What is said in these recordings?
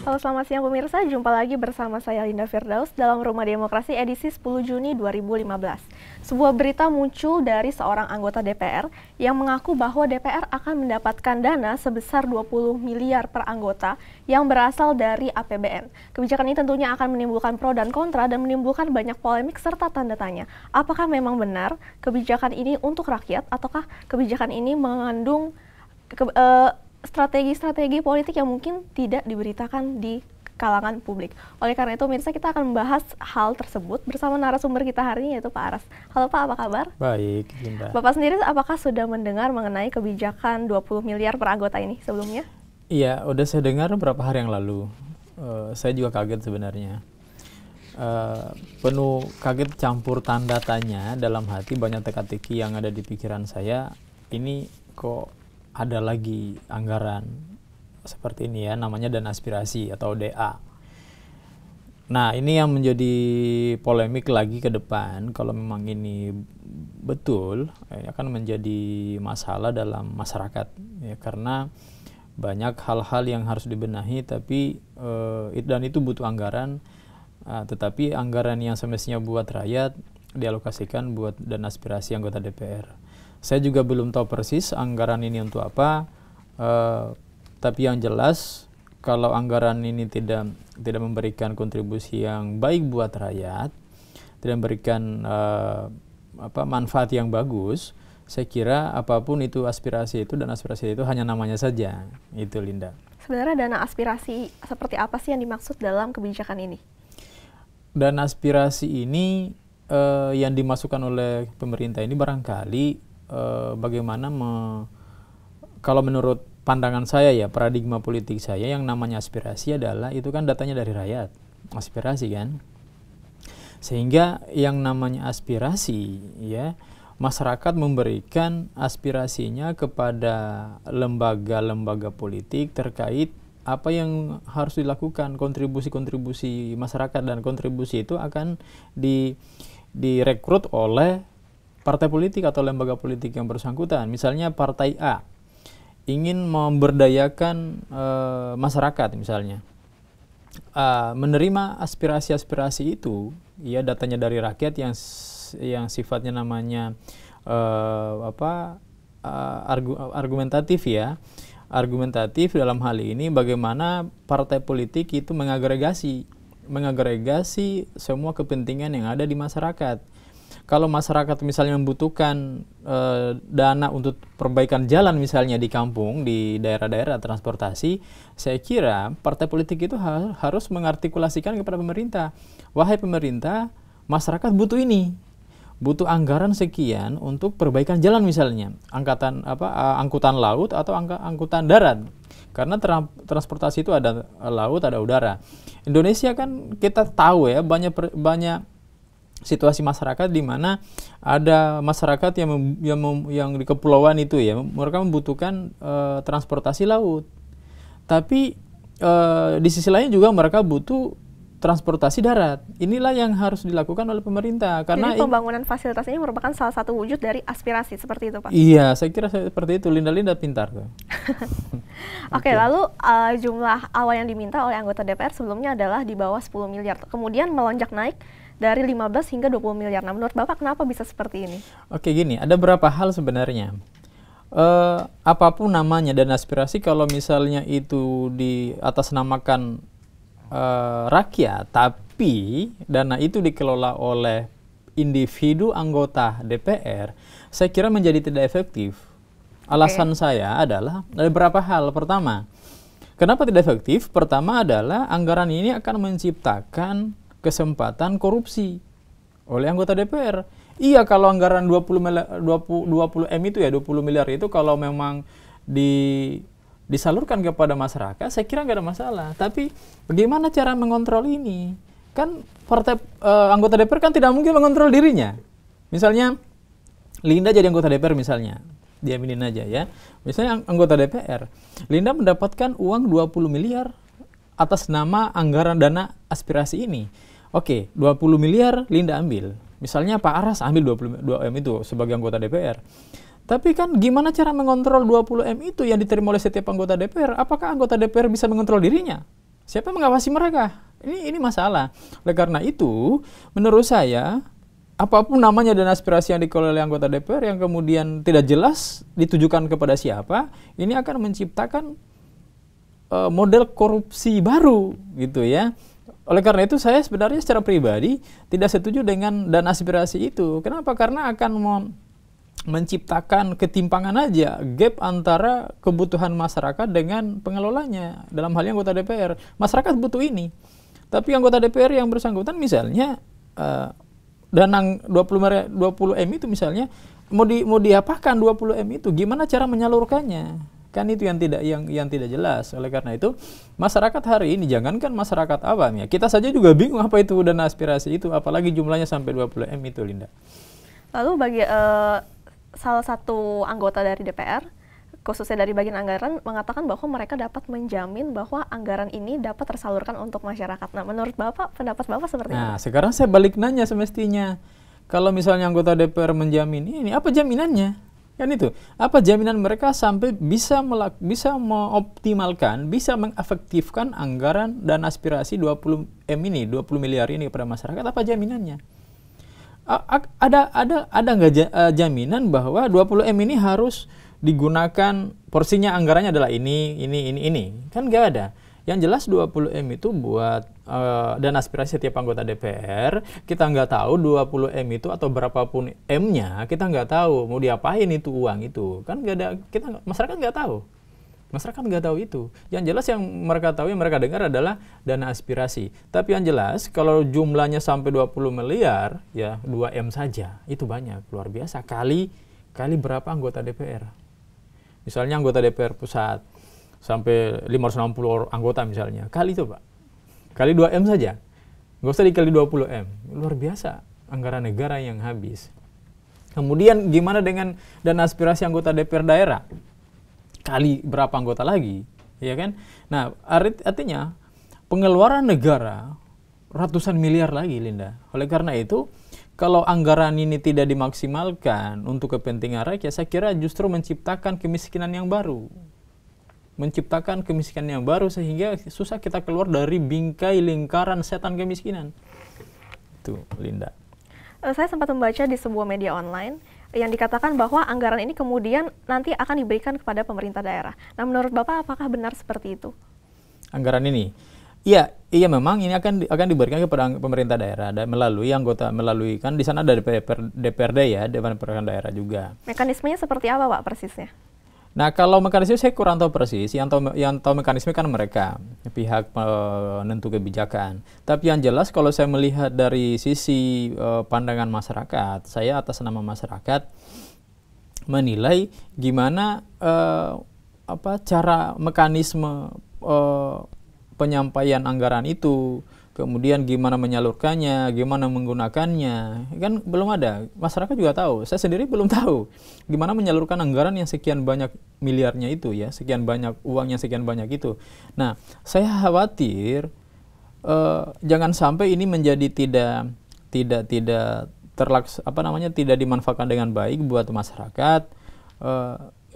Halo, selamat siang pemirsa. Jumpa lagi bersama saya Linda Firdaus dalam Rumah Demokrasi edisi 10 Juni 2015. Sebuah berita muncul dari seorang anggota DPR yang mengaku bahwa DPR akan mendapatkan dana sebesar 20 miliar per anggota yang berasal dari APBN. Kebijakan ini tentunya akan menimbulkan pro dan kontra dan menimbulkan banyak polemik serta tanda tanya. Apakah memang benar kebijakan ini untuk rakyat ataukah kebijakan ini mengandung strategi-strategi politik yang mungkin tidak diberitakan di kalangan publik. Oleh karena itu, pemirsa, kita akan membahas hal tersebut bersama narasumber kita hari ini, yaitu Pak Aras. Halo Pak, apa kabar? Baik, Linda. Bapak sendiri apakah sudah mendengar mengenai kebijakan 20 miliar per anggota ini sebelumnya? Iya, udah saya dengar beberapa hari yang lalu. Saya juga kaget sebenarnya. Penuh kaget campur tanda tanya dalam hati, banyak teka-teki yang ada di pikiran saya. Ini kok ada lagi anggaran seperti ini ya, namanya dana aspirasi atau DA. Nah, ini yang menjadi polemik lagi ke depan. Kalau memang ini betul, akan menjadi masalah dalam masyarakat ya, karena banyak hal-hal yang harus dibenahi, tapi dan itu butuh anggaran, tetapi anggaran yang semestinya buat rakyat dialokasikan buat dana aspirasi anggota DPR. Saya juga belum tahu persis anggaran ini untuk apa, tapi yang jelas kalau anggaran ini tidak memberikan kontribusi yang baik buat rakyat, tidak memberikan manfaat yang bagus, saya kira apapun itu aspirasi itu dan aspirasi itu hanya namanya saja, itu Linda. Sebenarnya dana aspirasi seperti apa sih yang dimaksud dalam kebijakan ini? Dana aspirasi ini yang dimasukkan oleh pemerintah ini barangkali bagaimana kalau menurut pandangan saya ya, paradigma politik saya, yang namanya aspirasi adalah itu kan datanya dari rakyat, aspirasi kan, sehingga yang namanya aspirasi ya, masyarakat memberikan aspirasinya kepada lembaga-lembaga politik terkait apa yang harus dilakukan, kontribusi-kontribusi masyarakat, dan kontribusi itu akan direkrut oleh partai politik atau lembaga politik yang bersangkutan. Misalnya partai A ingin memberdayakan masyarakat misalnya, menerima aspirasi-aspirasi itu, ya datanya dari rakyat yang sifatnya namanya argumentatif ya. Argumentatif dalam hal ini bagaimana partai politik itu mengagregasi semua kepentingan yang ada di masyarakat. Kalau masyarakat misalnya membutuhkan dana untuk perbaikan jalan misalnya di kampung, di daerah-daerah transportasi, saya kira partai politik itu harus mengartikulasikan kepada pemerintah. Wahai pemerintah, masyarakat butuh ini, butuh anggaran sekian untuk perbaikan jalan misalnya, angkutan laut atau angkutan darat. Karena transportasi itu ada laut, ada udara. Indonesia kan kita tahu ya, banyak situasi masyarakat di mana ada masyarakat yang di kepulauan itu ya, mereka membutuhkan transportasi laut. Tapi di sisi lain juga mereka butuh transportasi darat. Inilah yang harus dilakukan oleh pemerintah. Karena jadi pembangunan fasilitas ini merupakan salah satu wujud dari aspirasi, seperti itu Pak? Iya, saya kira seperti itu. Linda pintar tuh. Oke, lalu jumlah awal yang diminta oleh anggota DPR sebelumnya adalah di bawah 10 miliar. Kemudian melonjak naik dari 15 hingga 20 miliar. Nah, menurut Bapak kenapa bisa seperti ini? Oke, gini, ada beberapa hal sebenarnya. Apapun namanya dana aspirasi, kalau misalnya itu diatasnamakan rakyat, tapi dana itu dikelola oleh individu anggota DPR, saya kira menjadi tidak efektif. Alasan saya adalah ada beberapa hal. Pertama, kenapa tidak efektif? Pertama adalah anggaran ini akan menciptakan kesempatan korupsi oleh anggota DPR. Iya, kalau anggaran 20 M itu ya, 20 miliar itu kalau memang disalurkan kepada masyarakat, saya kira nggak ada masalah. Tapi bagaimana cara mengontrol ini? Kan anggota DPR kan tidak mungkin mengontrol dirinya. Misalnya Linda jadi anggota DPR misalnya, diaminin aja ya. Misalnya anggota DPR, Linda mendapatkan uang 20 miliar atas nama anggaran dana aspirasi ini. Oke, 20 miliar Linda ambil. Misalnya Pak Aras ambil 22 M itu sebagai anggota DPR. Tapi kan gimana cara mengontrol 20 M itu yang diterima oleh setiap anggota DPR? Apakah anggota DPR bisa mengontrol dirinya? Siapa yang mengawasi mereka? Ini masalah. Oleh karena itu, menurut saya, apapun namanya dan aspirasi yang dikelola oleh anggota DPR yang kemudian tidak jelas ditujukan kepada siapa, ini akan menciptakan model korupsi baru, gitu ya. Oleh karena itu, saya sebenarnya secara pribadi tidak setuju dengan dan aspirasi itu. Kenapa? Karena akan menciptakan ketimpangan aja, gap antara kebutuhan masyarakat dengan pengelolanya. Dalam hal yang anggota DPR, masyarakat butuh ini. Tapi anggota DPR yang bersangkutan misalnya dana 20 M itu misalnya mau diapakan 20 M itu, gimana cara menyalurkannya? Kan itu yang tidak jelas. Oleh karena itu, masyarakat hari ini, jangankan masyarakat awam ya, kita saja juga bingung apa itu dana aspirasi itu, apalagi jumlahnya sampai 20 M itu, Linda. Lalu bagi salah satu anggota dari DPR, khususnya dari bagian anggaran, mengatakan bahwa mereka dapat menjamin bahwa anggaran ini dapat tersalurkan untuk masyarakat. Nah, menurut Bapak, pendapat Bapak seperti apa? Nah, sekarang saya balik nanya semestinya. Kalau misalnya anggota DPR menjamin ini, apa jaminannya? Kan itu. Apa jaminan mereka sampai bisa mengoptimalkan, bisa mengefektifkan anggaran dan aspirasi 20 M ini, 20 miliar ini kepada masyarakat? Apa jaminannya? Ada nggak jaminan bahwa 20 M ini harus digunakan, porsinya anggarannya adalah ini. Kan nggak ada. Yang jelas 20 M itu buat dan aspirasi setiap anggota DPR. Kita nggak tahu 20 M itu atau berapapun M-nya, kita nggak tahu mau diapain itu uang itu. Kan nggak ada, masyarakat nggak tahu. Masyarakat nggak tahu itu. Yang jelas yang mereka tahu, yang mereka dengar adalah dana aspirasi. Tapi yang jelas kalau jumlahnya sampai 20 miliar, ya 2 M saja, itu banyak, luar biasa. Kali berapa anggota DPR? Misalnya anggota DPR pusat sampai 560 anggota misalnya, kali itu Pak, kali 2 M saja, nggak usah dikali 20 M, luar biasa anggaran negara yang habis. Kemudian gimana dengan dana aspirasi anggota DPR daerah? Kali berapa anggota lagi, ya kan? Nah, artinya pengeluaran negara ratusan miliar lagi, Linda. Oleh karena itu, kalau anggaran ini tidak dimaksimalkan untuk kepentingan rakyat, saya kira justru menciptakan kemiskinan yang baru. Menciptakan kemiskinan yang baru sehingga susah kita keluar dari bingkai lingkaran setan kemiskinan. Itu, Linda. Saya sempat membaca di sebuah media online yang dikatakan bahwa anggaran ini kemudian nanti akan diberikan kepada pemerintah daerah. Nah, menurut Bapak apakah benar seperti itu? Anggaran ini? Iya memang ini akan diberikan kepada pemerintah daerah dan melalui kan di sana ada DPRD ya, Dewan Perwakilan Daerah juga. Mekanismenya seperti apa Pak persisnya? Nah, kalau mekanisme saya kurang tahu persis, yang tahu mekanisme kan mereka, pihak penentu kebijakan. Tapi yang jelas kalau saya melihat dari sisi pandangan masyarakat, saya atas nama masyarakat menilai gimana cara mekanisme penyampaian anggaran itu, kemudian gimana menyalurkannya, gimana menggunakannya, kan belum ada. Masyarakat juga tahu, saya sendiri belum tahu gimana menyalurkan anggaran yang sekian banyak miliarnya itu ya, sekian banyak uangnya, sekian banyak itu. Nah, saya khawatir jangan sampai ini menjadi tidak dimanfaatkan dengan baik buat masyarakat.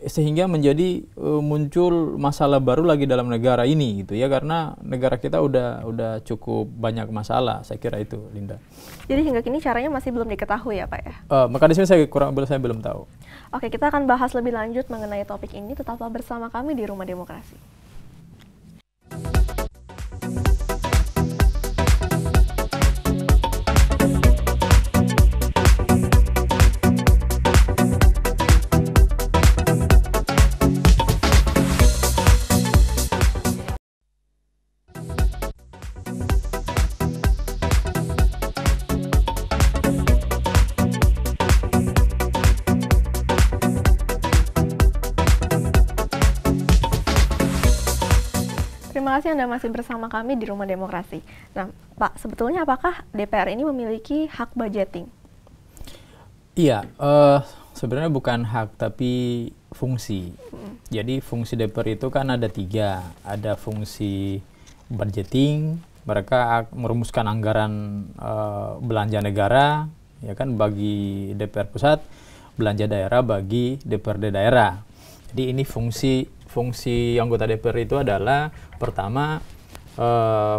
Sehingga menjadi muncul masalah baru lagi dalam negara ini gitu ya, karena negara kita udah cukup banyak masalah, saya kira itu, Linda. Jadi hingga kini caranya masih belum diketahui ya Pak ya? Mekanisme saya belum tahu. Oke, kita akan bahas lebih lanjut mengenai topik ini, tetaplah bersama kami di Rumah Demokrasi. Terima kasih Anda masih bersama kami di Rumah Demokrasi. Nah, Pak, sebetulnya apakah DPR ini memiliki hak budgeting? Iya, sebenarnya bukan hak, tapi fungsi. Jadi fungsi DPR itu kan ada 3. Ada fungsi budgeting, mereka merumuskan anggaran belanja negara, ya kan, bagi DPR pusat, belanja daerah bagi DPRD daerah. Jadi ini fungsi anggota DPR itu adalah pertama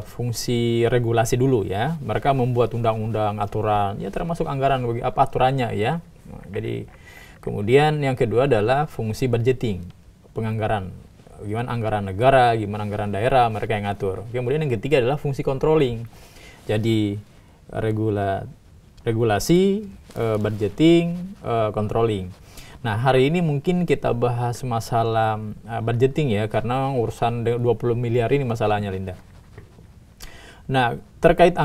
fungsi regulasi dulu ya. Mereka membuat undang-undang, aturan, ya termasuk anggaran apa aturannya ya. Nah, jadi kemudian yang kedua adalah fungsi budgeting, penganggaran. Gimana anggaran negara, gimana anggaran daerah, mereka yang ngatur. Kemudian yang ketiga adalah fungsi controlling. Jadi regulasi, budgeting, controlling. Nah, hari ini mungkin kita bahas masalah budgeting ya, karena urusan 20 miliar ini masalahnya, Linda. Nah, terkait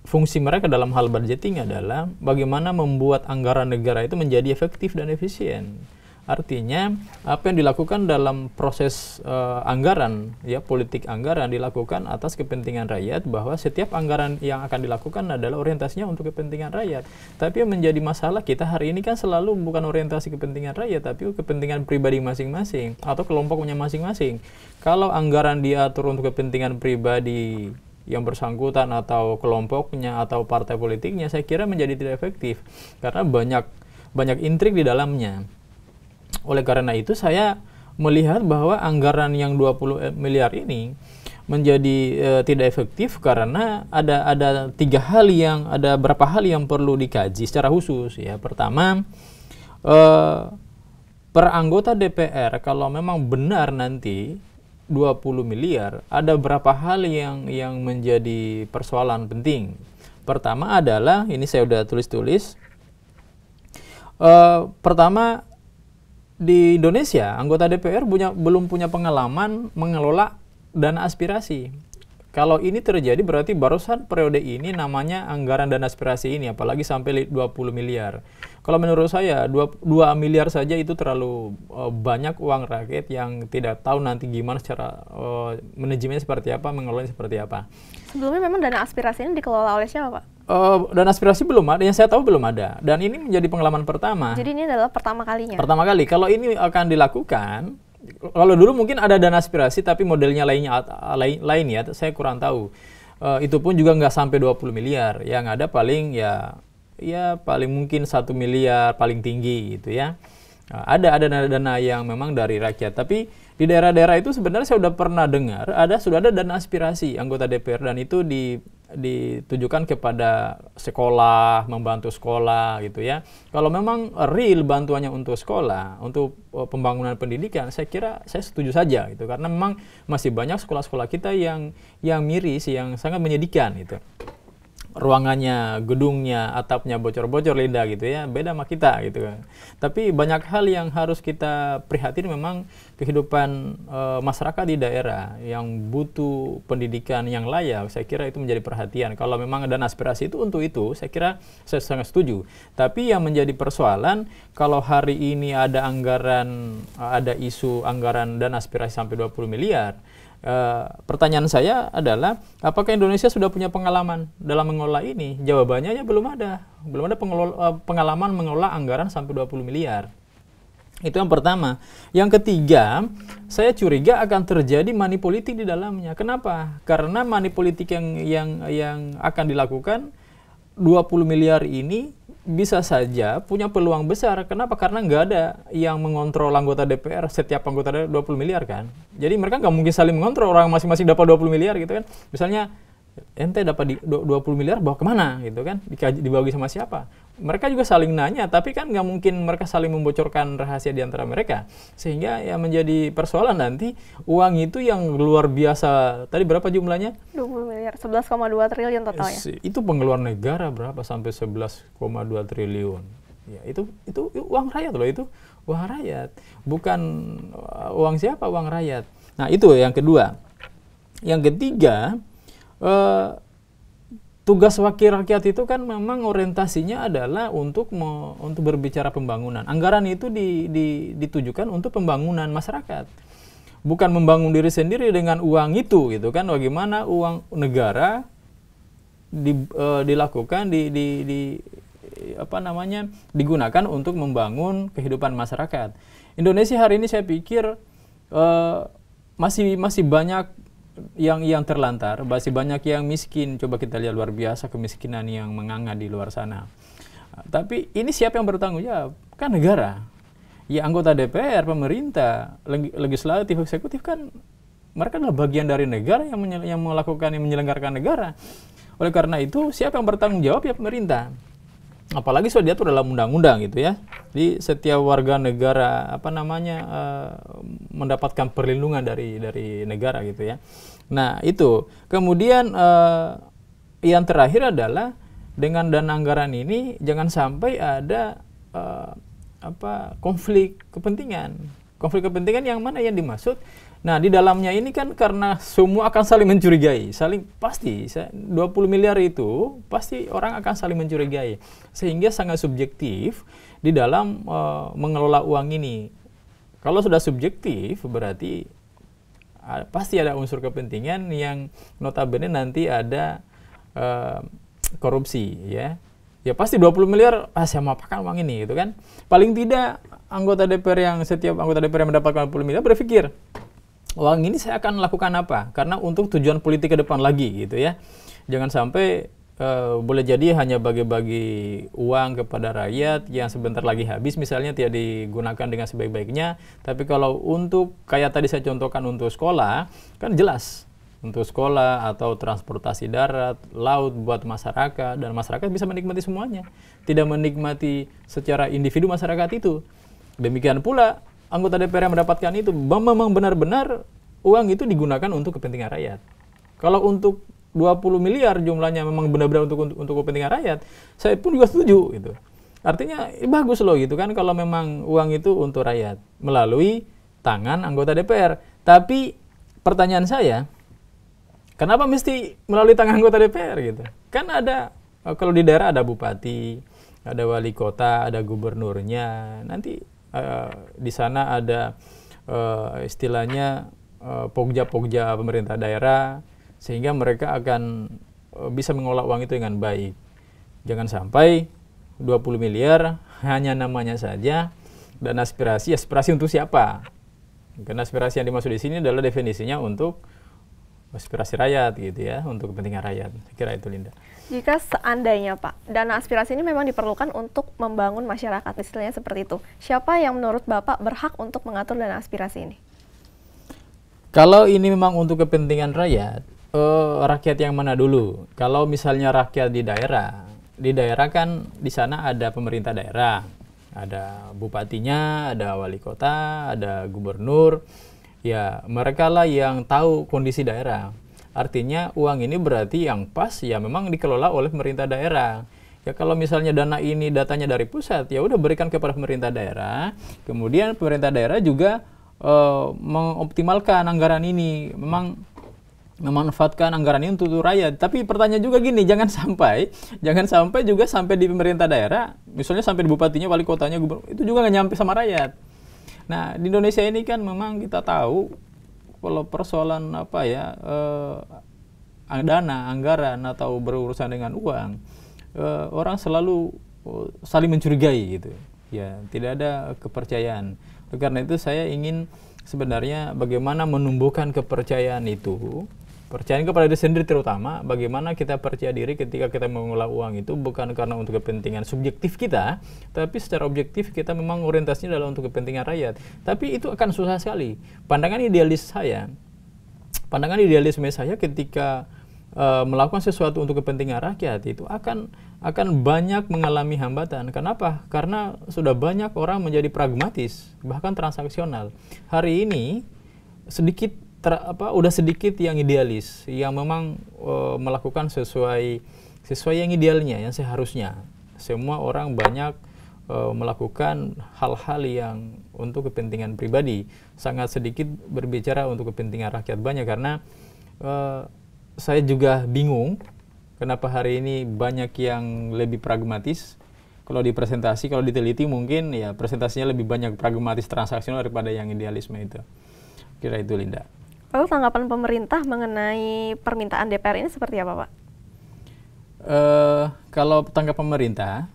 fungsi mereka dalam hal budgeting adalah bagaimana membuat anggaran negara itu menjadi efektif dan efisien. Artinya, apa yang dilakukan dalam proses anggaran, ya politik anggaran dilakukan atas kepentingan rakyat, bahwa setiap anggaran yang akan dilakukan adalah orientasinya untuk kepentingan rakyat. Tapi yang menjadi masalah kita hari ini kan selalu bukan orientasi kepentingan rakyat, tapi kepentingan pribadi masing-masing atau kelompoknya masing-masing. Kalau anggaran diatur untuk kepentingan pribadi yang bersangkutan atau kelompoknya atau partai politiknya, saya kira menjadi tidak efektif karena banyak intrik di dalamnya. Oleh karena itu saya melihat bahwa anggaran yang 20 miliar ini menjadi tidak efektif karena ada beberapa hal yang perlu dikaji secara khusus ya. Pertama, per anggota DPR kalau memang benar nanti 20 miliar, ada beberapa hal yang menjadi persoalan penting. Pertama adalah, ini saya udah tulis-tulis. Pertama, di Indonesia, anggota DPR belum punya pengalaman mengelola dana aspirasi. Kalau ini terjadi berarti barusan periode ini namanya anggaran dana aspirasi ini, apalagi sampai 20 miliar. Kalau menurut saya 2 miliar saja itu terlalu banyak uang rakyat yang tidak tahu nanti gimana cara manajemennya seperti apa, mengelolanya seperti apa. Sebelumnya memang dana aspirasi ini dikelola oleh siapa, Pak? Dana aspirasi belum ada, yang saya tahu belum ada. Dan ini menjadi pengalaman pertama. Jadi ini adalah pertama kalinya? Pertama kali. Kalau ini akan dilakukan, kalau dulu mungkin ada dana aspirasi tapi modelnya lain ya, saya kurang tahu. Itu pun juga nggak sampai 20 miliar. Yang ada paling ya paling mungkin 1 miliar paling tinggi gitu ya. Ada dana-dana yang memang dari rakyat, tapi di daerah-daerah itu sebenarnya saya sudah pernah dengar sudah ada dana aspirasi anggota DPR, dan itu ditujukan kepada sekolah, membantu sekolah gitu ya. Kalau memang real bantuannya untuk sekolah, untuk pembangunan pendidikan, saya kira saya setuju saja gitu, karena memang masih banyak sekolah-sekolah kita yang miris, yang sangat menyedihkan gitu. Ruangannya, gedungnya, atapnya bocor-bocor, Linda gitu ya, beda sama kita gitu kan. Tapi banyak hal yang harus kita prihatin, memang kehidupan masyarakat di daerah yang butuh pendidikan yang layak, saya kira itu menjadi perhatian. Kalau memang ada aspirasi itu untuk itu, saya kira saya sangat setuju. Tapi yang menjadi persoalan, kalau hari ini ada isu anggaran dan aspirasi sampai 20 miliar, pertanyaan saya adalah, apakah Indonesia sudah punya pengalaman dalam mengelola ini? Jawabannya ya belum ada pengalaman mengelola anggaran sampai 20 miliar. Itu yang pertama. Yang ketiga, saya curiga akan terjadi money politik di dalamnya. Kenapa? Karena money politik yang akan dilakukan 20 miliar ini bisa saja punya peluang besar. Kenapa? Karena nggak ada yang mengontrol anggota DPR, setiap anggota DPR 20 miliar kan. Jadi mereka nggak mungkin saling mengontrol, orang masing-masing dapat 20 miliar gitu kan. Misalnya, ente dapat 20 miliar bawa kemana gitu kan, dibagi sama siapa. Mereka juga saling nanya, tapi kan nggak mungkin mereka saling membocorkan rahasia di antara mereka. Sehingga ya menjadi persoalan nanti, uang itu yang luar biasa, tadi berapa jumlahnya? 20 miliar, 11,2 triliun totalnya. Itu pengeluaran negara berapa sampai 11,2 triliun. Ya, itu uang rakyat loh, itu uang rakyat. Bukan uang siapa, uang rakyat. Nah, itu yang kedua. Yang ketiga, tugas wakil rakyat itu kan memang orientasinya adalah untuk berbicara pembangunan. Anggaran itu ditujukan untuk pembangunan masyarakat. Bukan membangun diri sendiri dengan uang itu gitu kan. Bagaimana uang negara dilakukan digunakan untuk membangun kehidupan masyarakat. Indonesia hari ini saya pikir masih banyak yang terlantar, masih banyak yang miskin. Coba kita lihat, luar biasa kemiskinan yang menganga di luar sana. Tapi ini siapa yang bertanggung jawab? Kan negara. Ya anggota DPR, pemerintah, legislatif, eksekutif kan mereka adalah bagian dari negara yang menyelenggarakan negara. Oleh karena itu, siapa yang bertanggung jawab? Ya pemerintah. Apalagi sudah diatur dalam undang-undang gitu ya. Jadi setiap warga negara mendapatkan perlindungan dari negara gitu ya. Nah, itu. Kemudian yang terakhir adalah dengan dana anggaran ini jangan sampai ada konflik kepentingan. Konflik kepentingan yang mana yang dimaksud? Nah, di dalamnya ini kan karena semua akan saling mencurigai, pasti 20 miliar itu pasti orang akan saling mencurigai, sehingga sangat subjektif di dalam mengelola uang ini. Kalau sudah subjektif berarti pasti ada unsur kepentingan yang notabene nanti ada korupsi ya. Ya pasti 20 miliar, saya mau apakan uang ini gitu kan. Paling tidak setiap anggota DPR yang mendapatkan 20 miliar berpikir, uang ini saya akan lakukan apa? Karena untuk tujuan politik ke depan lagi gitu ya. Jangan sampai boleh jadi hanya bagi-bagi uang kepada rakyat yang sebentar lagi habis misalnya tidak digunakan dengan sebaik-baiknya. Tapi kalau untuk kayak tadi saya contohkan untuk sekolah, kan jelas. Untuk sekolah atau transportasi darat, laut buat masyarakat, dan masyarakat bisa menikmati semuanya. Tidak menikmati secara individu masyarakat itu. Demikian pula anggota DPR yang mendapatkan itu memang benar-benar uang itu digunakan untuk kepentingan rakyat. Kalau untuk 20 miliar jumlahnya memang benar-benar untuk kepentingan rakyat, saya pun juga setuju gitu. Artinya bagus loh gitu kan kalau memang uang itu untuk rakyat melalui tangan anggota DPR. Tapi pertanyaan saya, kenapa mesti melalui tangan anggota DPR gitu? Kan ada, kalau di daerah ada bupati, ada wali kota, ada gubernurnya. Nanti di sana ada istilahnya pogja-pogja pemerintah daerah, sehingga mereka akan bisa mengolah uang itu dengan baik. Jangan sampai 20 miliar hanya namanya saja, dan aspirasi untuk siapa? Karena aspirasi yang dimaksud di sini adalah definisinya untuk aspirasi rakyat gitu ya, untuk kepentingan rakyat. Saya kira itu, Linda. Jika seandainya Pak, dana aspirasi ini memang diperlukan untuk membangun masyarakat, istilahnya seperti itu. Siapa yang menurut Bapak berhak untuk mengatur dana aspirasi ini? Kalau ini memang untuk kepentingan rakyat, rakyat yang mana dulu? Kalau misalnya rakyat di daerah kan di sana ada pemerintah daerah, ada bupatinya, ada wali kota, ada gubernur. Ya, mereka lah yang tahu kondisi daerah. Artinya uang ini berarti yang pas ya memang dikelola oleh pemerintah daerah. Ya kalau misalnya dana ini datanya dari pusat, ya udah berikan kepada pemerintah daerah. Kemudian pemerintah daerah juga mengoptimalkan anggaran ini, memang memanfaatkan anggaran ini untuk rakyat. Tapi pertanyaan juga gini, jangan sampai juga sampai di pemerintah daerah, misalnya sampai di bupatinya, wali kotanya, gubernur, itu juga nggak nyampe sama rakyat. Nah, di Indonesia ini kan memang kita tahu kalau persoalan dana, anggaran atau berurusan dengan uang, orang selalu saling mencurigai gitu. Ya, tidak ada kepercayaan. Karena itu saya ingin sebenarnya bagaimana menumbuhkan kepercayaan itu, percayaan kepada diri sendiri terutama, bagaimana kita percaya diri ketika kita mengelola uang itu bukan karena untuk kepentingan subjektif kita, tapi secara objektif kita memang orientasinya adalah untuk kepentingan rakyat. Tapi itu akan susah sekali. Pandangan idealisme saya ketika melakukan sesuatu untuk kepentingan rakyat itu akan banyak mengalami hambatan. Kenapa? Karena sudah banyak orang menjadi pragmatis, bahkan transaksional. Hari ini udah sedikit yang idealis, yang memang melakukan sesuai yang idealnya, yang seharusnya. Semua orang banyak melakukan hal-hal yang untuk kepentingan pribadi, sangat sedikit berbicara untuk kepentingan rakyat banyak. Karena saya juga bingung kenapa hari ini banyak yang lebih pragmatis. Kalau diteliti mungkin ya presentasinya lebih banyak pragmatis transaksional daripada yang idealisme itu. Kira itu, Linda. Lalu tanggapan pemerintah mengenai permintaan DPR ini seperti apa, Pak? Kalau tanggapan pemerintah,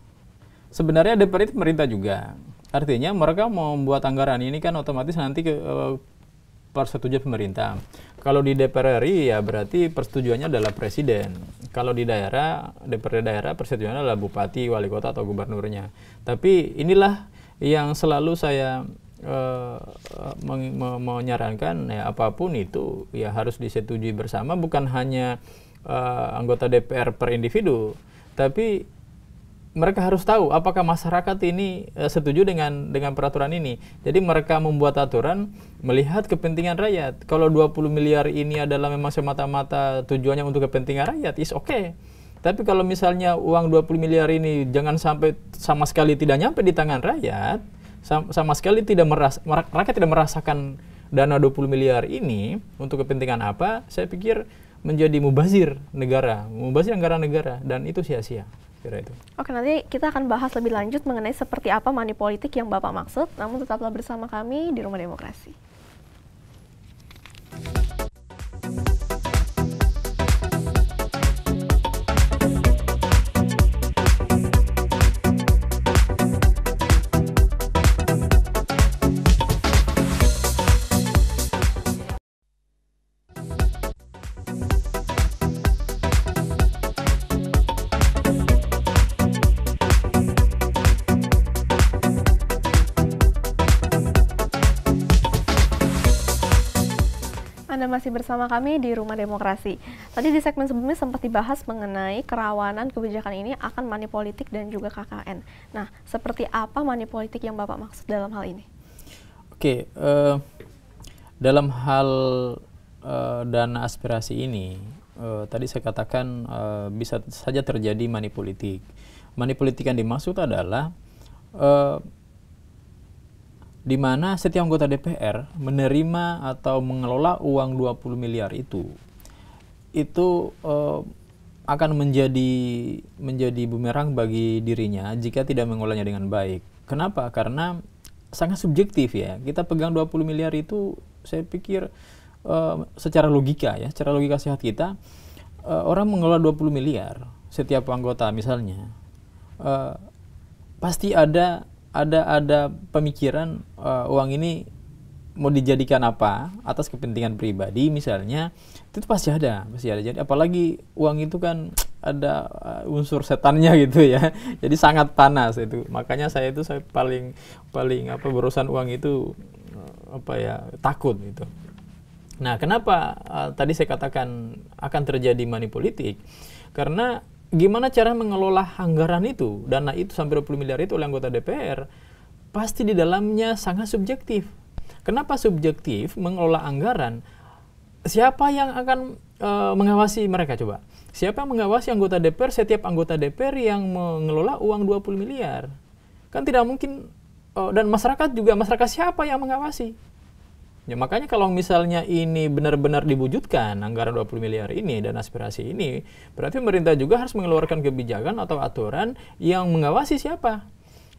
sebenarnya DPR itu pemerintah juga. Artinya mereka mau membuat anggaran ini kan otomatis nanti persetujuan pemerintah. Kalau di DPR RI ya berarti persetujuannya adalah presiden. Kalau di DPR daerah persetujuannya adalah bupati, wali kota atau gubernurnya. Tapi inilah yang selalu saya menyarankan ya apapun itu ya harus disetujui bersama, bukan hanya anggota DPR per individu, tapi mereka harus tahu apakah masyarakat ini setuju dengan peraturan ini. Jadi mereka membuat aturan melihat kepentingan rakyat. Kalau 20 miliar ini adalah memang semata-mata tujuannya untuk kepentingan rakyat, is oke. Tapi kalau misalnya uang 20 miliar ini jangan sampai sama sekali tidak nyampe di tangan rakyat, sama sekali rakyat tidak merasakan dana 20 miliar ini untuk kepentingan apa, saya pikir menjadi mubazir negara, mubazir anggaran negara, dan itu sia-sia. Itu. Oke, nanti kita akan bahas lebih lanjut mengenai seperti apa money politik yang Bapak maksud, namun tetaplah bersama kami di Rumah Demokrasi. Anda masih bersama kami di Rumah Demokrasi. Tadi di segmen sebelumnya sempat dibahas mengenai kerawanan kebijakan ini akan money politik dan juga KKN. Nah, seperti apa money politik yang Bapak maksud dalam hal ini? Oke, dalam hal dana aspirasi ini, tadi saya katakan bisa saja terjadi money politik. Money politik yang dimaksud adalah di mana setiap anggota DPR menerima atau mengelola uang 20 miliar itu akan menjadi bumerang bagi dirinya jika tidak mengolahnya dengan baik. Kenapa? Karena sangat subjektif ya. Kita pegang 20 miliar itu, saya pikir secara logika sehat kita, orang mengelola 20 miliar setiap anggota misalnya, pasti ada pemikiran uang ini mau dijadikan apa atas kepentingan pribadi misalnya, itu pasti ada. Jadi apalagi uang itu kan ada unsur setannya gitu ya, jadi sangat panas itu. Makanya saya paling berurusan uang itu takut gitu. Nah, kenapa tadi saya katakan akan terjadi money politik? Karena gimana cara mengelola anggaran itu, dana itu sampai 20 miliar itu oleh anggota DPR, pasti di dalamnya sangat subjektif. Kenapa subjektif mengelola anggaran? Siapa yang akan mengawasi mereka coba? Siapa yang mengawasi anggota DPR, setiap anggota DPR yang mengelola uang 20 miliar? Kan tidak mungkin, dan masyarakat siapa yang mengawasi? Ya, makanya kalau misalnya ini benar-benar diwujudkan anggaran 20 miliar ini dan aspirasi ini, berarti pemerintah juga harus mengeluarkan kebijakan atau aturan yang mengawasi siapa?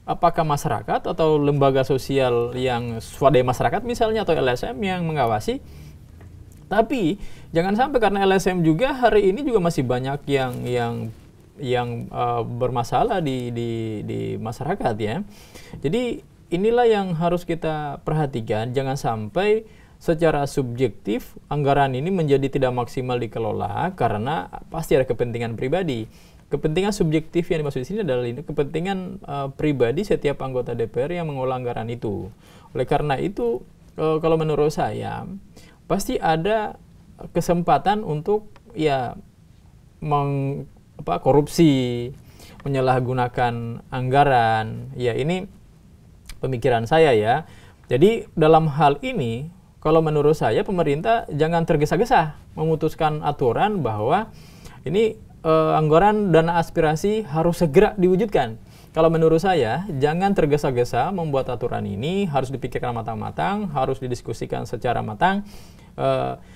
Apakah masyarakat atau lembaga sosial yang swadaya masyarakat misalnya, atau LSM yang mengawasi? Tapi jangan sampai karena LSM juga hari ini juga masih banyak yang bermasalah di masyarakat ya. Jadi inilah yang harus kita perhatikan, jangan sampai secara subjektif anggaran ini menjadi tidak maksimal dikelola karena pasti ada kepentingan pribadi. Kepentingan subjektif yang dimaksud di sini adalah kepentingan pribadi setiap anggota DPR yang mengelola anggaran itu. Oleh karena itu, kalau menurut saya pasti ada kesempatan untuk korupsi, menyalahgunakan anggaran. Ya, ini pemikiran saya ya. Jadi dalam hal ini, kalau menurut saya pemerintah jangan tergesa-gesa memutuskan aturan bahwa ini anggaran dana aspirasi harus segera diwujudkan. Kalau menurut saya jangan tergesa-gesa membuat aturan ini, harus dipikirkan matang-matang, harus didiskusikan secara matang,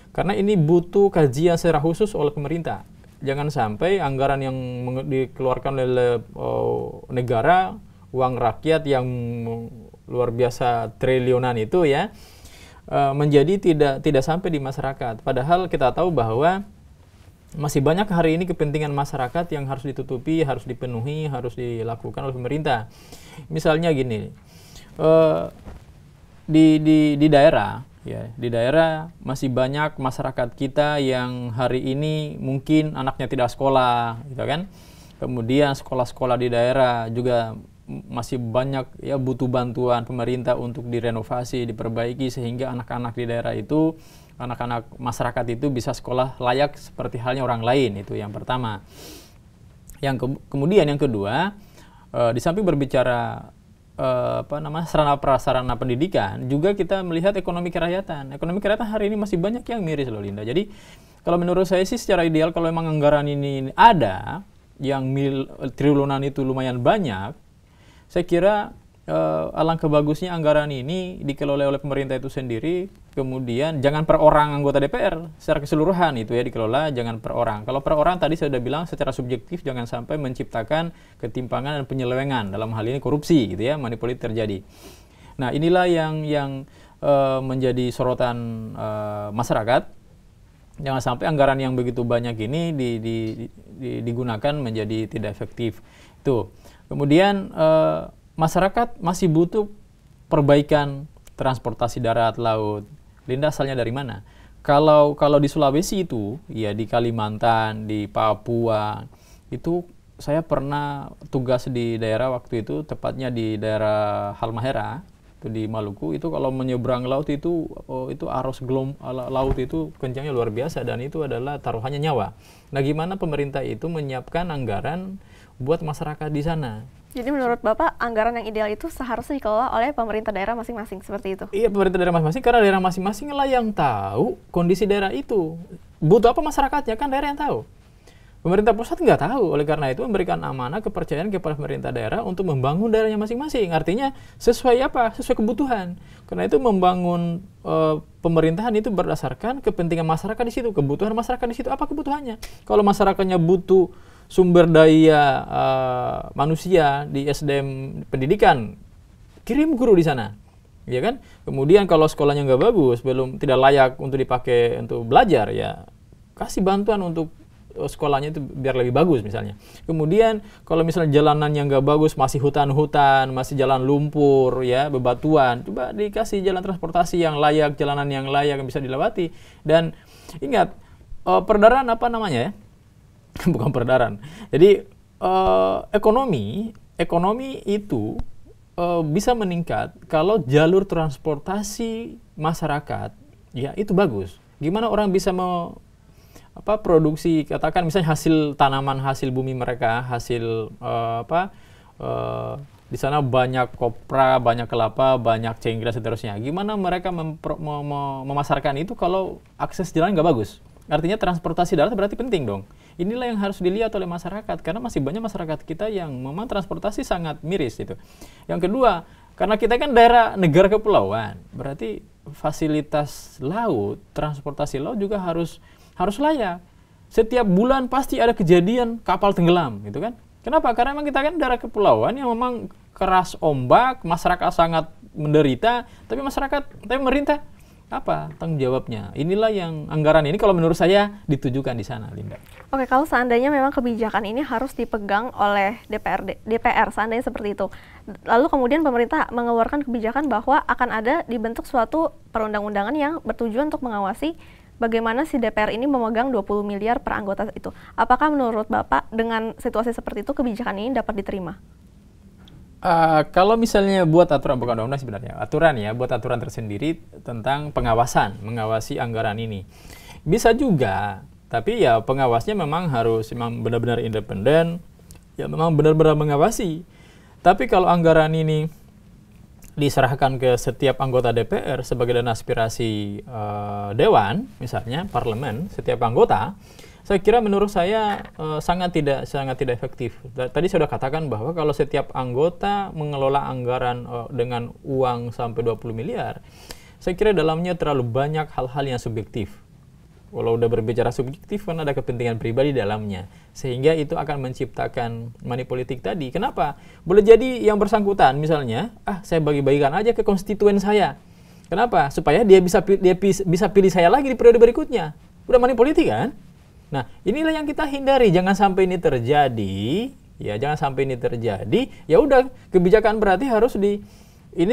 karena ini butuh kajian secara khusus oleh pemerintah. Jangan sampai anggaran yang dikeluarkan oleh negara, uang rakyat yang luar biasa triliunan itu ya, menjadi tidak sampai di masyarakat. Padahal kita tahu bahwa masih banyak hari ini kepentingan masyarakat yang harus ditutupi, harus dipenuhi, harus dilakukan oleh pemerintah. Misalnya gini, di daerah ya, di daerah masih banyak masyarakat kita yang hari ini mungkin anaknya tidak sekolah, gitu kan? Kemudian sekolah-sekolah di daerah juga masih banyak ya butuh bantuan pemerintah untuk direnovasi, diperbaiki sehingga anak-anak di daerah itu, anak-anak masyarakat itu bisa sekolah layak seperti halnya orang lain. Itu yang pertama. Kemudian yang kedua, di samping berbicara sarana prasarana pendidikan, juga kita melihat ekonomi kerakyatan. Ekonomi kerakyatan hari ini masih banyak yang miris loh, Linda. Jadi kalau menurut saya sih secara ideal kalau memang anggaran ini ada yang triliunan itu lumayan banyak, saya kira alangkah bagusnya anggaran ini dikelola oleh pemerintah itu sendiri, kemudian jangan per orang anggota DPR, secara keseluruhan itu ya dikelola, jangan per orang. Kalau per orang tadi saya sudah bilang secara subjektif jangan sampai menciptakan ketimpangan dan penyelewengan, dalam hal ini korupsi gitu ya, manipulasi terjadi. Nah, inilah yang menjadi sorotan masyarakat. Jangan sampai anggaran yang begitu banyak ini digunakan menjadi tidak efektif. Itu. Kemudian masyarakat masih butuh perbaikan transportasi darat, laut. Linda asalnya dari mana? Kalau di Sulawesi itu, ya di Kalimantan, di Papua, itu saya pernah tugas di daerah waktu itu, tepatnya di daerah Halmahera, itu di Maluku. Itu kalau menyeberang laut itu arus laut itu kencangnya luar biasa, dan itu adalah taruhannya nyawa. Nah, gimana pemerintah itu menyiapkan anggaran buat masyarakat di sana? Jadi menurut Bapak, anggaran yang ideal itu seharusnya dikelola oleh pemerintah daerah masing-masing, seperti itu? Iya, pemerintah daerah masing-masing, karena daerah masing-masing lah yang tahu kondisi daerah itu. Butuh apa masyarakatnya, kan daerah yang tahu. Pemerintah pusat nggak tahu, oleh karena itu memberikan amanah kepercayaan kepada pemerintah daerah untuk membangun daerahnya masing-masing. Artinya sesuai apa? Sesuai kebutuhan. Karena itu membangun pemerintahan itu berdasarkan kepentingan masyarakat di situ, kebutuhan masyarakat di situ. Apa kebutuhannya? Kalau masyarakatnya butuh sumber daya manusia di SDM pendidikan, kirim guru di sana, ya kan? Kemudian kalau sekolahnya nggak bagus, tidak layak untuk dipakai untuk belajar, ya kasih bantuan untuk sekolahnya itu biar lebih bagus misalnya. Kemudian kalau misalnya jalanan yang nggak bagus, masih hutan-hutan, masih jalan lumpur, ya bebatuan, coba dikasih jalan transportasi yang layak, jalanan yang layak yang bisa dilewati. Dan ingat, peredaran apa namanya ya? Bukan peredaran. Jadi ekonomi itu bisa meningkat kalau jalur transportasi masyarakat ya itu bagus. Gimana orang bisa produksi, katakan misalnya hasil tanaman, hasil bumi mereka, hasil di sana banyak kopra, banyak kelapa, banyak cengkeh dan seterusnya. Gimana mereka memasarkan itu kalau akses jalan nggak bagus? Artinya transportasi darat berarti penting dong. Inilah yang harus dilihat oleh masyarakat, karena masih banyak masyarakat kita yang memang transportasi sangat miris itu. Yang kedua, karena kita kan daerah negara kepulauan, berarti fasilitas laut, transportasi laut juga harus layak. Setiap bulan pasti ada kejadian kapal tenggelam, gitu kan? Kenapa? Karena memang kita kan daerah kepulauan yang memang keras ombak, masyarakat sangat menderita, tapi pemerintah apa tanggung jawabnya? Inilah yang anggaran ini kalau menurut saya ditujukan di sana, Linda. Oke, kalau seandainya memang kebijakan ini harus dipegang oleh DPR, seandainya seperti itu, lalu kemudian pemerintah mengeluarkan kebijakan bahwa akan ada dibentuk suatu perundang-undangan yang bertujuan untuk mengawasi bagaimana si DPR ini memegang 20 miliar per anggota itu. Apakah menurut Bapak dengan situasi seperti itu kebijakan ini dapat diterima? Kalau misalnya buat aturan, bukan undang-undang sebenarnya, buat aturan tersendiri tentang mengawasi anggaran ini. Bisa juga, tapi ya pengawasnya memang harus benar-benar independen, ya memang benar-benar mengawasi. Tapi kalau anggaran ini diserahkan ke setiap anggota DPR sebagai dana aspirasi dewan, misalnya parlemen, setiap anggota, saya kira menurut saya sangat tidak efektif. Tadi saya sudah katakan bahwa kalau setiap anggota mengelola anggaran dengan uang sampai 20 miliar, saya kira dalamnya terlalu banyak hal-hal yang subjektif. Kalau udah berbicara subjektif kan ada kepentingan pribadi dalamnya, sehingga itu akan menciptakan money politik tadi. Kenapa? Boleh jadi yang bersangkutan misalnya, saya bagi-bagikan aja ke konstituen saya. Kenapa? Supaya dia bisa pilih saya lagi di periode berikutnya. Udah money politik kan? Nah, inilah yang kita hindari, jangan sampai ini terjadi, ya jangan sampai ini terjadi. Ya udah, kebijakan berarti harus ini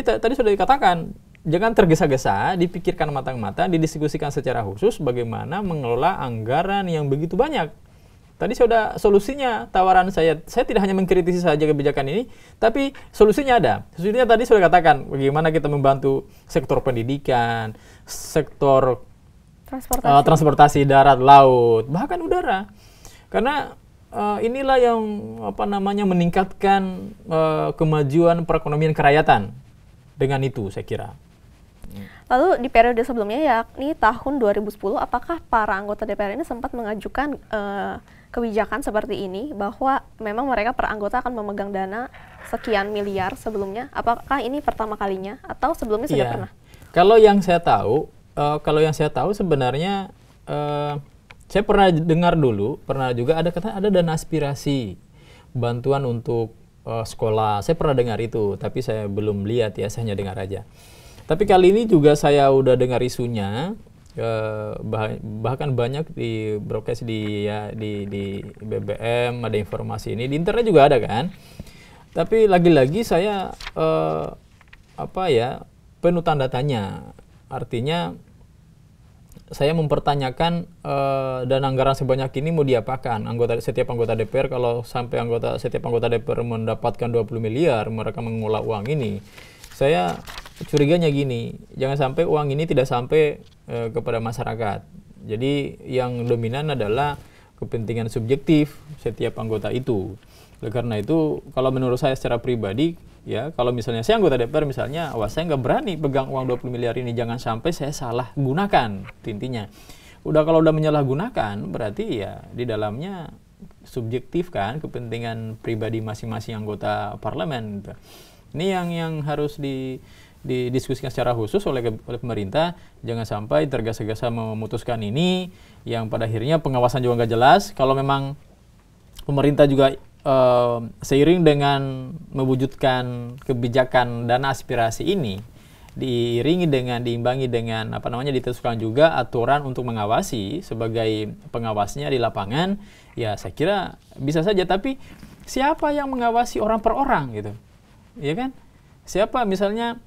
tadi sudah dikatakan, jangan tergesa-gesa, dipikirkan matang-matang, didiskusikan secara khusus bagaimana mengelola anggaran yang begitu banyak. Tadi sudah solusinya, tawaran saya tidak hanya mengkritisi saja kebijakan ini, tapi solusinya ada. Solusinya tadi sudah katakan, bagaimana kita membantu sektor pendidikan, sektor transportasi darat, laut, bahkan udara. Karena inilah yang meningkatkan kemajuan perekonomian kerakyatan. Dengan itu saya kira. Lalu di periode sebelumnya, yakni tahun 2010, apakah para anggota DPR ini sempat mengajukan kebijakan seperti ini, bahwa memang mereka per anggota akan memegang dana sekian miliar sebelumnya? Apakah ini pertama kalinya atau sebelumnya sudah pernah? Kalau yang saya tahu, sebenarnya saya pernah dengar dulu, pernah juga ada dana aspirasi, bantuan untuk sekolah. Saya pernah dengar itu, tapi saya belum lihat ya, saya hanya dengar aja. Tapi kali ini juga saya udah dengar isunya, bahkan banyak di broadcast di BBM ada informasi ini, di internet juga ada kan. Tapi lagi-lagi saya penuh tanda tanya. Artinya saya mempertanyakan dana anggaran sebanyak ini mau diapakan? Setiap anggota DPR, kalau sampai setiap anggota DPR mendapatkan 20 miliar, mereka mengolah uang ini. Saya curiganya gini, jangan sampai uang ini tidak sampai kepada masyarakat. Jadi yang dominan adalah kepentingan subjektif setiap anggota itu. Oleh karena itu, kalau menurut saya secara pribadi, ya kalau misalnya saya anggota DPR misalnya, saya nggak berani pegang uang 20 miliar ini, jangan sampai saya salah gunakan, intinya. Kalau udah menyalahgunakan, berarti ya di dalamnya subjektif kan, kepentingan pribadi masing-masing anggota parlemen. Gitu. Ini yang harus didiskusikan secara khusus oleh pemerintah. Jangan sampai tergesa-gesa memutuskan ini, yang pada akhirnya pengawasan juga nggak jelas. Kalau memang pemerintah juga seiring dengan mewujudkan kebijakan dana aspirasi ini, diimbangi dengan ditentukan juga aturan untuk mengawasi sebagai pengawasnya di lapangan, ya saya kira bisa saja. Tapi siapa yang mengawasi orang per orang gitu? Ya kan? Siapa misalnya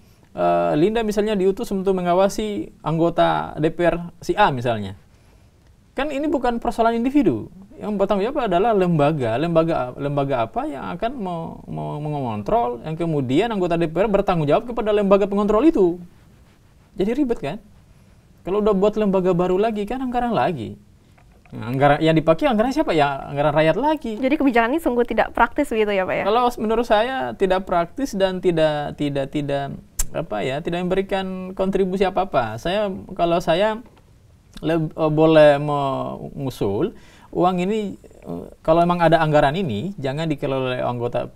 Linda misalnya diutus untuk mengawasi anggota DPR si A misalnya. Kan ini bukan persoalan individu. Yang bertanggung jawab adalah lembaga apa yang akan mengontrol, yang kemudian anggota DPR bertanggung jawab kepada lembaga pengontrol itu. Jadi ribet kan? Kalau udah buat lembaga baru lagi kan anggaran lagi. Anggaran yang dipakai anggaran siapa ya? Anggaran rakyat lagi. Jadi kebijakan ini sungguh tidak praktis begitu ya Pak ya? Kalau menurut saya tidak praktis dan tidak memberikan kontribusi apa-apa. Kalau saya boleh mengusul uang ini, kalau memang ada anggaran ini jangan dikelola oleh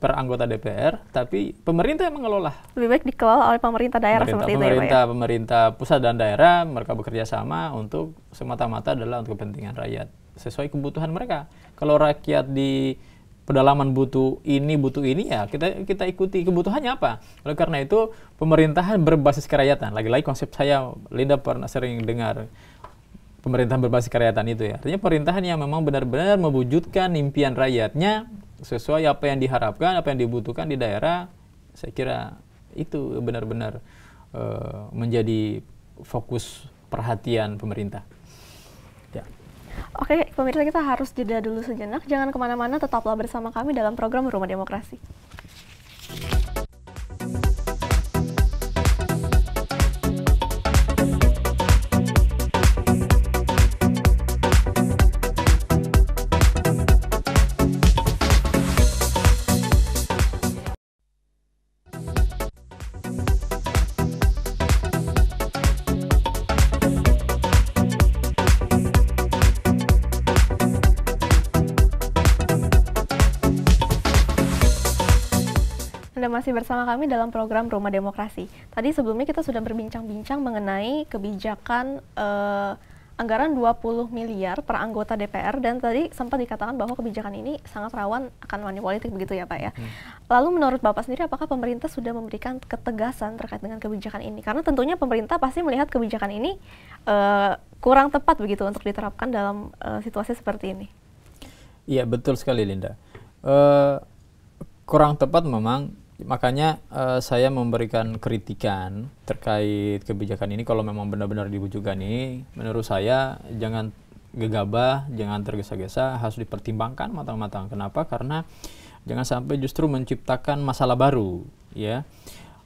anggota DPR, tapi pemerintah yang mengelola. Lebih baik dikelola oleh pemerintah daerah seperti itu ya Pak ya? Pemerintah pusat dan daerah, mereka bekerja sama untuk semata-mata adalah untuk kepentingan rakyat sesuai kebutuhan mereka. Kalau rakyat di pedalaman butuh ini ya kita ikuti kebutuhannya apa. Oleh karena itu pemerintahan berbasis kerakyatan. Lagi-lagi konsep saya, Linda pernah sering dengar pemerintahan berbasis kerakyatan itu ya. Artinya pemerintahan yang memang benar-benar mewujudkan impian rakyatnya sesuai apa yang diharapkan, apa yang dibutuhkan di daerah. Saya kira itu benar-benar menjadi fokus perhatian pemerintah. Ya. Oke, pemirsa, kita harus jeda dulu sejenak. Jangan kemana-mana, tetaplah bersama kami dalam program Rumah Demokrasi. Anda masih bersama kami dalam program Rumah Demokrasi. Tadi sebelumnya kita sudah berbincang-bincang mengenai kebijakan anggaran 20 miliar per anggota DPR, dan tadi sempat dikatakan bahwa kebijakan ini sangat rawan akan money politik begitu ya Pak ya. Lalu menurut Bapak sendiri, apakah pemerintah sudah memberikan ketegasan terkait dengan kebijakan ini? Karena tentunya pemerintah pasti melihat kebijakan ini kurang tepat begitu untuk diterapkan dalam situasi seperti ini. Iya, betul sekali Linda. Kurang tepat memang. Makanya saya memberikan kritikan terkait kebijakan ini. Kalau memang benar-benar diwujudkan ini, menurut saya jangan gegabah, jangan tergesa-gesa, harus dipertimbangkan matang-matang. Kenapa? Karena jangan sampai justru menciptakan masalah baru, ya.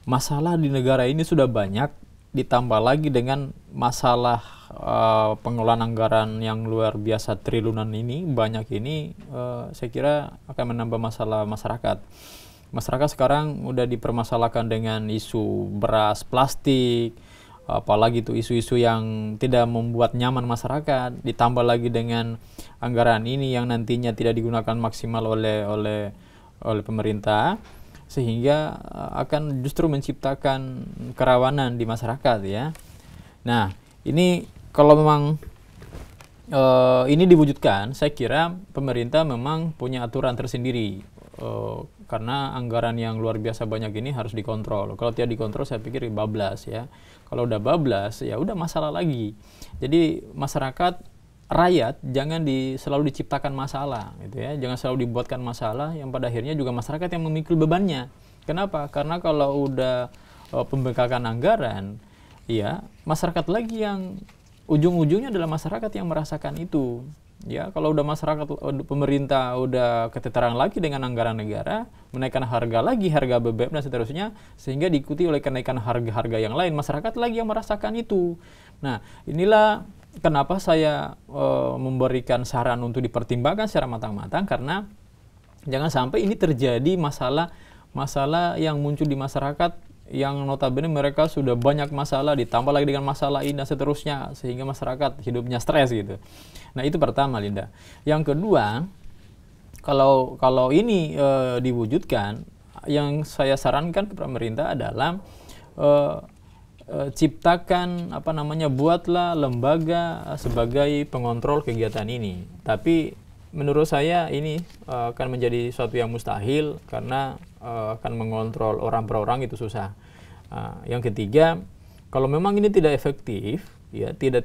Masalah di negara ini sudah banyak, ditambah lagi dengan masalah pengelolaan anggaran yang luar biasa triliunan ini, banyak ini, saya kira akan menambah masalah masyarakat. Masyarakat sekarang udah dipermasalahkan dengan isu beras plastik, apalagi itu isu-isu yang tidak membuat nyaman masyarakat, ditambah lagi dengan anggaran ini yang nantinya tidak digunakan maksimal oleh pemerintah, sehingga akan justru menciptakan kerawanan di masyarakat, ya. Nah, ini kalau memang ini diwujudkan, saya kira pemerintah memang punya aturan tersendiri, karena anggaran yang luar biasa banyak ini harus dikontrol. Kalau tidak dikontrol, saya pikir bablas, ya. Kalau udah bablas, ya udah masalah lagi. Jadi masyarakat, rakyat jangan selalu diciptakan masalah, gitu ya. Jangan selalu dibuatkan masalah yang pada akhirnya juga masyarakat yang memikul bebannya. Kenapa? Karena kalau udah pembengkakan anggaran, ya masyarakat lagi yang ujung-ujungnya adalah masyarakat yang merasakan itu. Ya, kalau udah masyarakat, pemerintah udah keteteran lagi dengan anggaran negara, menaikkan harga lagi, harga BBM dan seterusnya, sehingga diikuti oleh kenaikan harga-harga yang lain, masyarakat lagi yang merasakan itu. Nah, inilah kenapa saya memberikan saran untuk dipertimbangkan secara matang-matang, karena jangan sampai ini terjadi masalah yang muncul di masyarakat yang notabene mereka sudah banyak masalah, ditambah lagi dengan masalah ini dan seterusnya, sehingga masyarakat hidupnya stres gitu. Nah, itu pertama, Linda. Yang kedua, kalau ini diwujudkan, yang saya sarankan ke pemerintah adalah ciptakan buatlah lembaga sebagai pengontrol kegiatan ini. Tapi menurut saya ini akan menjadi suatu yang mustahil, karena akan mengontrol orang per orang itu susah. Yang ketiga, kalau memang ini tidak efektif, ya tidak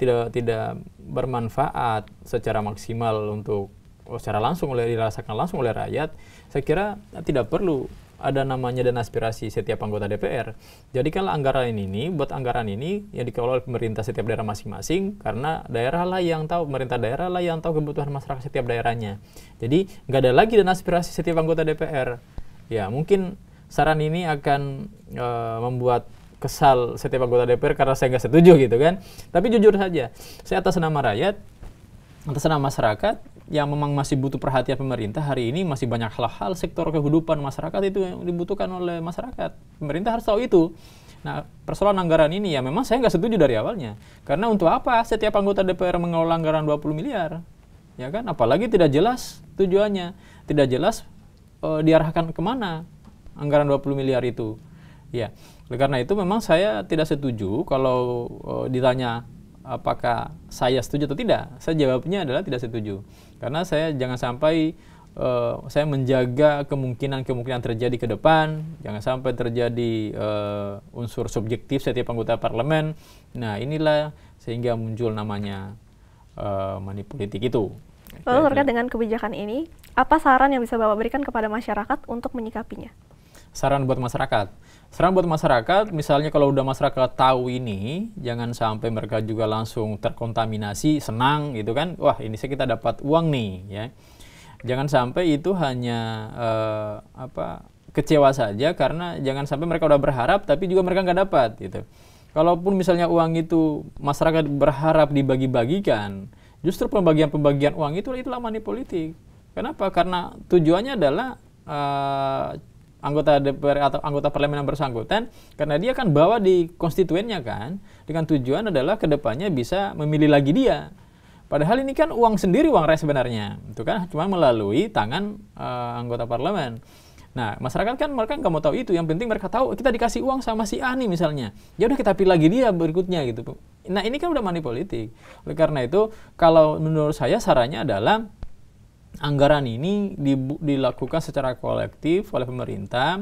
bermanfaat secara maksimal untuk secara langsung dirasakan langsung oleh rakyat, saya kira tidak perlu ada namanya dan aspirasi setiap anggota DPR. Jadikanlah anggaran ini, buat anggaran ini yang dikelola oleh pemerintah setiap daerah masing-masing, karena pemerintah daerah lah yang tahu kebutuhan masyarakat setiap daerahnya. Jadi nggak ada lagi dan aspirasi setiap anggota DPR. Ya, mungkin saran ini akan membuat kesal setiap anggota DPR karena saya nggak setuju gitu kan. Tapi jujur saja, saya atas nama rakyat, atas nama masyarakat yang memang masih butuh perhatian pemerintah hari ini, masih banyak hal-hal sektor kehidupan masyarakat itu yang dibutuhkan oleh masyarakat. Pemerintah harus tahu itu. Nah, persoalan anggaran ini ya memang saya nggak setuju dari awalnya. Karena untuk apa setiap anggota DPR mengelola anggaran 20 miliar? Ya kan? Apalagi tidak jelas tujuannya, tidak jelas diarahkan kemana anggaran 20 miliar itu. Ya, oleh karena itu memang saya tidak setuju kalau ditanya apakah saya setuju atau tidak. Saya jawabnya adalah tidak setuju. Karena saya jangan sampai saya menjaga kemungkinan terjadi ke depan, jangan sampai terjadi unsur subjektif setiap anggota parlemen. Nah, inilah sehingga muncul namanya money politik itu. Lalu terkait dengan kebijakan ini, apa saran yang bisa Bapak berikan kepada masyarakat untuk menyikapinya? Saran buat masyarakat. Saran buat masyarakat, misalnya kalau udah masyarakat tahu ini, jangan sampai mereka juga langsung terkontaminasi, senang gitu kan. Wah, ini kita dapat uang nih, ya. Jangan sampai itu hanya kecewa saja, karena jangan sampai mereka udah berharap tapi juga mereka nggak dapat gitu. Kalaupun misalnya uang itu masyarakat berharap dibagi-bagikan, justru pembagian uang itulah money politik. Kenapa? Karena tujuannya adalah anggota DPR atau anggota parlemen yang bersangkutan, karena dia kan bawa di konstituennya kan, dengan tujuan adalah kedepannya bisa memilih lagi dia. Padahal ini kan uang sendiri, uang rakyat sebenarnya, itu kan cuma melalui tangan anggota parlemen. Nah, masyarakat kan mereka nggak mau tahu itu, yang penting mereka tahu kita dikasih uang sama si A nih misalnya, ya udah kita pilih lagi dia berikutnya gitu. Nah, ini kan udah money politik. Oleh karena itu, kalau menurut saya sarannya adalah anggaran ini dilakukan secara kolektif oleh pemerintah,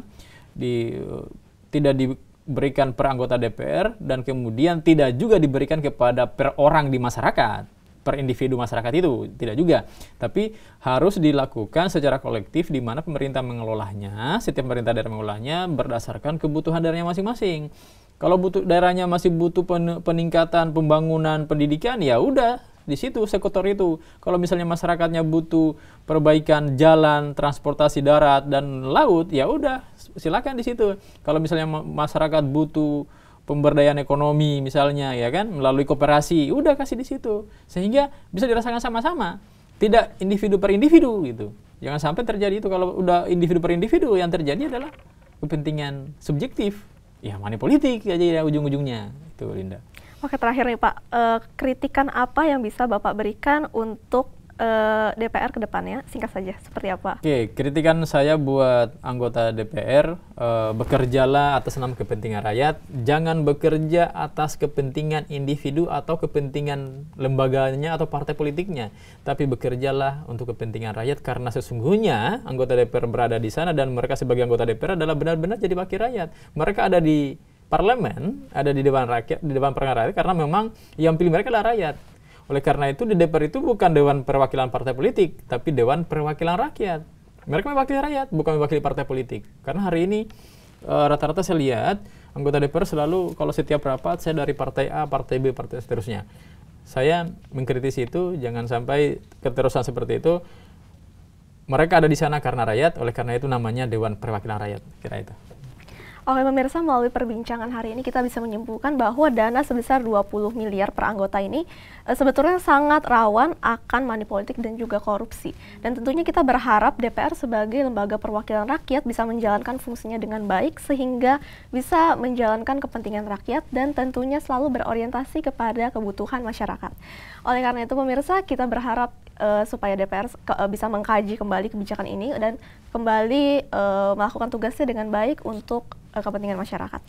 tidak diberikan per anggota DPR, dan kemudian tidak juga diberikan kepada per orang di masyarakat, per individu masyarakat itu, tidak juga. Tapi harus dilakukan secara kolektif, di mana pemerintah mengelolanya, setiap pemerintah daerah mengelolanya berdasarkan kebutuhan daerahnya masing-masing. Kalau daerahnya masih butuh peningkatan pembangunan pendidikan, ya udah di situ sektor itu. Kalau misalnya masyarakatnya butuh perbaikan jalan, transportasi darat dan laut, ya udah silakan di situ. Kalau misalnya masyarakat butuh pemberdayaan ekonomi misalnya, ya kan, melalui koperasi, udah kasih di situ. Sehingga bisa dirasakan sama-sama, tidak individu per individu gitu. Jangan sampai terjadi itu. Kalau udah individu per individu, yang terjadi adalah kepentingan subjektif. Ya money politik aja ya ujung-ujungnya. Itu Linda. Oke, terakhir nih Pak, kritikan apa yang bisa Bapak berikan untuk DPR ke depannya? Singkat saja, seperti apa? Oke, kritikan saya buat anggota DPR, bekerjalah atas nama kepentingan rakyat, jangan bekerja atas kepentingan individu atau kepentingan lembaganya atau partai politiknya, tapi bekerjalah untuk kepentingan rakyat, karena sesungguhnya anggota DPR berada di sana dan mereka sebagai anggota DPR adalah benar-benar jadi wakil rakyat. Mereka ada di parlemen, ada di Dewan Rakyat, di Dewan Perwakilan Rakyat, karena memang yang pilih mereka adalah rakyat. Oleh karena itu di DPR itu bukan Dewan Perwakilan Partai Politik, tapi Dewan Perwakilan Rakyat. Mereka mewakili rakyat, bukan mewakili partai politik. Karena hari ini rata-rata saya lihat anggota DPR selalu kalau setiap rapat saya dari partai A, partai B, partai seterusnya. Saya mengkritisi itu, jangan sampai keterusan seperti itu. Mereka ada di sana karena rakyat, oleh karena itu namanya Dewan Perwakilan Rakyat. Kira itu. Oke pemirsa, melalui perbincangan hari ini kita bisa menyimpulkan bahwa dana sebesar 20 miliar per anggota ini sebetulnya sangat rawan akan money politik dan juga korupsi. Dan tentunya kita berharap DPR sebagai lembaga perwakilan rakyat bisa menjalankan fungsinya dengan baik sehingga bisa menjalankan kepentingan rakyat dan tentunya selalu berorientasi kepada kebutuhan masyarakat. Oleh karena itu pemirsa, kita berharap supaya DPR bisa mengkaji kembali kebijakan ini dan kembali melakukan tugasnya dengan baik untuk kepentingan masyarakat.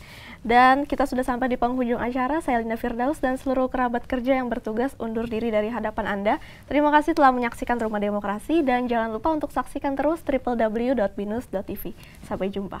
Dan kita sudah sampai di penghujung acara. Saya Linda Firdaus dan seluruh kerabat kerja yang bertugas undur diri dari hadapan Anda. Terima kasih telah menyaksikan Rumah Demokrasi dan jangan lupa untuk saksikan terus www.binus.tv. Sampai jumpa.